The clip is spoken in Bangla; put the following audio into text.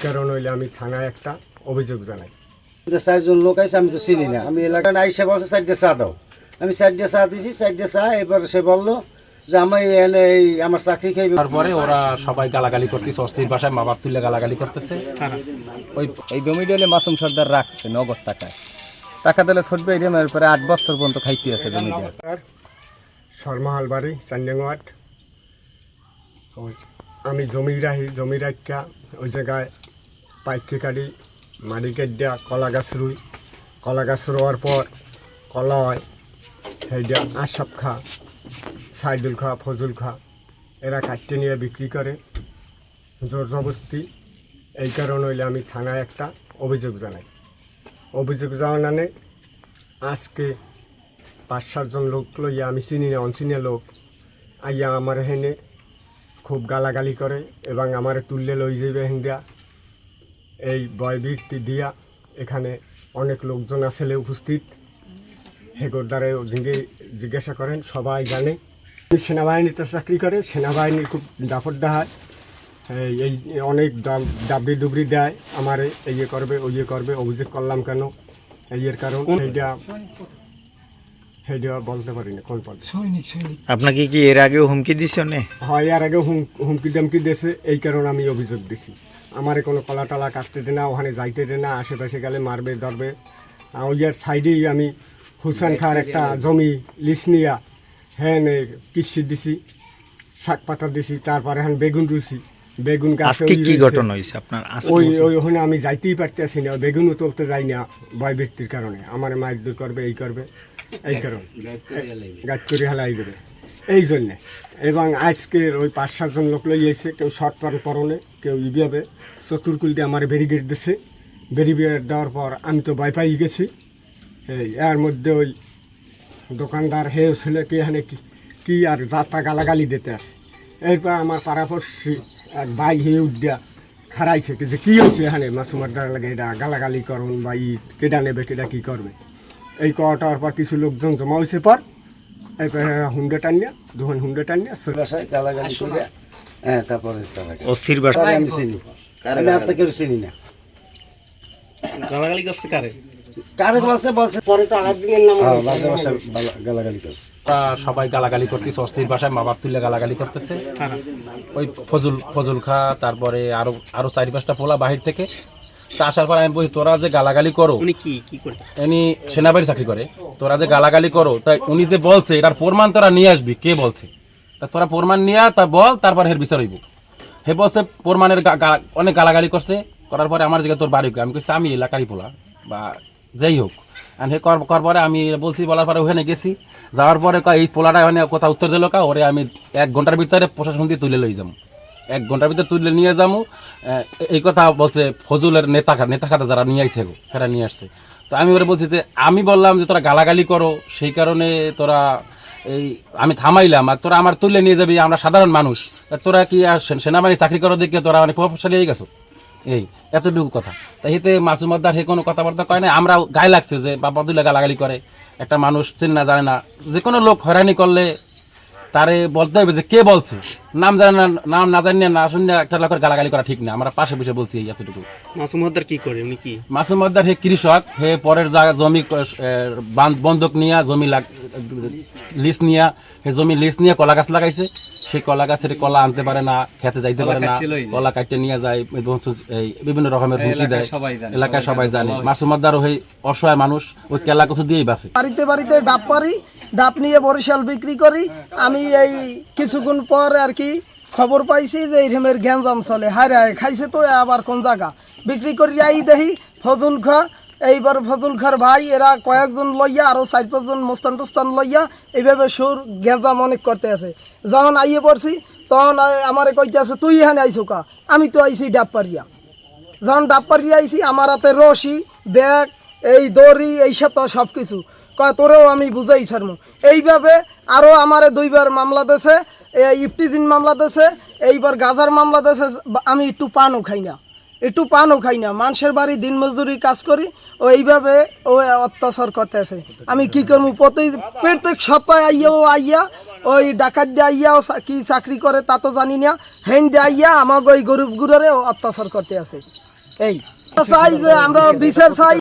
কারণ হইলে আমি থানায় একটা অভিযোগ জানাই। চারজন লোক আছে, আমি তো চিনি না। আমি এলাকায় আইসে বলছে চারটে চা দাও, আমি চারটে চা দিয়েছি, চারটে চা। এবার সে বললো যে আমি এনে এই আমার চাকরি খাইবে। তারপরে ওরা সবাই গালাগালি করতেছে, অস্থির ভাষায় মা বাপ তুলে গালাগালি করতেছে। ওই এই জমিটা হলে মাসুম সর্দার রাখছে নগদ টাকায়, টাকা দিলে ছুটবে। এই জমির পরে 8 বছর পর্যন্ত খাইতে আছে জমিটা। শর্মাহাল বাড়ি চান্ডেঙ্গাট। আমি জমি রাখা ওই জায়গায় পাইকে কাটি, মাটি কেটে কলা গাছ রোয়ার পর কলা হয়, সেইটা আশাব খা, সাইদুল খা, ফজল খা, এরা কাটতে নিয়ে বিক্রি করে জোর জবস্তি। এই কারণ হইলে আমি থানায় একটা অভিযোগ জানাই। অভিযোগ জানানে আজকে 5-7 জন লোক লইয়া, আমি চিনি না অনচিনিয়া লোক, আইয়া আমার হেনে খুব গালাগালি করে এবং আমার তুললে লই যাবে হিন্দা এই বয়বৃত্তি দিয়া। এখানে অনেক লোকজন আসলে উপস্থিত, হেগোর দ্বারা জিজ্ঞাসা করেন, সবাই জানে। সেনাবাহিনীতে চাকরি করে, সেনাবাহিনীর খুব দাফরদা হয়, এই অনেক ডাবরি ডুবরি দেয় আমারে, এই করবে ওই করবে। অভিযোগ করলাম কেন, এর কারণ সেইটা বলতে পারি না কোন পদে। আপনাকে কি এর আগেও হুমকি দিছে? হয়, এর আগে হুমকি দামকি দিয়েছে, এই কারণে আমি অভিযোগ দিছি। আমারে কোনো কলা টলা কাটতে দে না, ওখানে যাইতে দে না, আশেপাশে গেলে মারবে ধরবে। ওইয়ার সাইডেই আমি হুসেন খার একটা জমি লিস নিয়া হ্যাঁ কৃষি দিছি, শাক পাতা দিছি, তারপরে হ্যাঁ বেগুন রুছি, বেগুন গাছ। কি ঘটনা হয়েছে আপনার? ওখানে আমি যাইতেই পারতেছি না, বেগুনও তুলতে যাই না বয় ব্যক্তির কারণে। আমার মায়ের দূর করবে, এই করবে, এই কারণ গাছ করে হেলাই দেবে এই জন্যে। এবং আজকের ওই 5-7 জন লোক লই এসে, কেউ শর্ট প্যান্ট পরনে, কেউ ইভাবে চতুর্কুল দিয়ে আমার ব্যারিকেড দিছে। ব্যারিকেড দেওয়ার পর আমি তো ভয় পাই গেছি। এর মধ্যে ওই দোকানদার হেউ ছেলে কি এখানে কি আর যাত্রা গালাগালি দিতে আসে। এরপর আমার পাড়াপড়শি এক ভাই হেউ দিয়া খারাইছে যে কী হয়েছে এখানে মাসুমার দ্বারা লাগে, এটা গালাগালি করুন বা কেটা নেবে, কেটা কী করবে। এই কটার পর কিছু লোকজন জমা হয়েছে, পর এরপর হুন্ডে টানিয়া দুখন হুন্ডে টানিয়া বাসায় গালাগালি করে, হ্যাঁ, তারপরে অস্থির ভাষা। আমি চিনি, আমি আর কেউ চিনি না। গালাগালি করছে কারে? কারে বলছে পরে তো আর দিনের নাম গালাগালি করছে। ওরা সবাই গালাগালি করতেছে, অস্থির ভাষায় মা বাপ তুলে গালাগালি করতেছে। ওই ফজল খা, তারপরে আরো 4-5টা পোলা বাহির থেকে। তা আসার পর আমি বলি, তোরা যে গালাগালি করো, উনি কি করে? উনি সেনাবাহিনী চাকরি করে, তোরা যে গালাগালি করো, তাই উনি যে বলছে এটার প্রমাণ তোরা নিয়ে আসবি। কে বলছে? তা তোরা প্রমাণ নিয়ে তা বল, তারপর এর বিচার হইব। হে বলছে প্রমাণের অনেক গালাগালি করছে। করার পরে আমার জায়গায় তোর বাড়ি, আমি কইছি আমি এলাকারই পোলা বা যাই হোক। আর হে করার পরে আমি বলছি, বলার পরে ওখানে গেছি। যাওয়ার পরে এই পোলাটা ওখানে কথা উত্তর দিল, ওরে আমি 1 ঘন্টার ভিতরে প্রশাসন দিয়ে তুলে লই যাবো, 1 ঘন্টার ভিতরে তুলে নিয়ে যাবো। এই কথা বলছে ফজলের নেতা খাতা যারা নিয়ে আইছে, তারা নিয়ে আসছে। তো আমি ওরা বলছি যে, আমি বললাম যে তোরা গালাগালি করো, সেই কারণে তোরা এই আমি থামাইলাম, আর তোরা আমার তুলে নিয়ে যাবি, আমরা সাধারণ মানুষ। তোরা কি আর সেনাবাহিনী চাকরি করো দেখে তোরা অনেক প্রভাবশালী হয়ে গেছো, এই এতটুকু কথা। তাই এতে মাসুমদার হে কোনো কথাবার্তা কয় না। আমরা গায়ে লাগছে যে বাবা তুলে গালাগালি করে, একটা মানুষ চেনে না জানে না, যে কোনো লোক হয়রানি করলে তারে বলতে হবে যে কে বলছে। নাম জানে না, নাম না জানিয়ে না শুনে একটা লোকের গালাগালি করা ঠিক না। আমরা পাশে বসে বলছি এতটুকু। মাসুমদার কি করে? উনি কি? মাসুমদার হে কৃষক, হে পরের জায়গা জমি বন্ধক নিয়ে জমি লিস্ট নিয়ে, হে জমি লিস্ট নিয়ে কলা গাছ লাগাইছে। সেই কলা গাছের কলা আনতে পারে না, খেতে যাইতে পারে না, কলা কাটতে নিয়ে যায়, বিভিন্ন রকমের হুমকি দেয়, এলাকায় সবাই জানে। মাসুমদারও এই অসহায় মানুষ, ওই কেলা কিছু দিয়েই বাঁচে। বাড়িতে বাড়িতে ডাব পারি, ডাব নিয়ে বরিশাল বিক্রি করি। আমি এই কিছুক্ষণ পর আর কি খবর পাইছি যে এই রকমের গ্যাঞ্জাম চলে। হায় রে, খাইছে তো আবার কোন জায়গা বিক্রি করি আই দেখি ফজল খা। এইবার ফজল খার ভাই এরা কয়েকজন লইয়া, আরও 4-5 জন মোস্তান টোস্তান লইয়া এইভাবে সুর গ্যাঞ্জাম অনেক করতে আছে। যখন আইয়ে পড়ছি তখন আমারে কইতে আছে, তুই এখানে আইসো কা? আমি তো আইছি ডাব পারিয়া। যখন ডাব পারিয়া আইছি, আমার হাতে রশি, ব্যাগ, এই দড়ি, এইসব সব কিছু কয়, তোরেও আমি বুঝাই ছাড়মু। এইভাবে আরও আমারে 2বার মামলা দিয়েছে, ইফটিজিন মামলা দিয়েছে, এইবার গাজার মামলা দিয়েছে। আমি একটু পানও খাই না, মানুষের বাড়ি দিন মজদুরি কাজ করি, ও এইভাবে ও অত্যাচার করতেছে। আমি কি করবো? প্রত্যেক সপ্তাহে আইয়া ওই ডাকাত দিয়ে আইয়া কি চাকরি করে তা তো জানি না, হেন দিয়ে আইয়া আমাকে ওই গরিব গুড়ারে অত্যাচার করতে আছে। এই চাই যে আমরা বিচার চাই।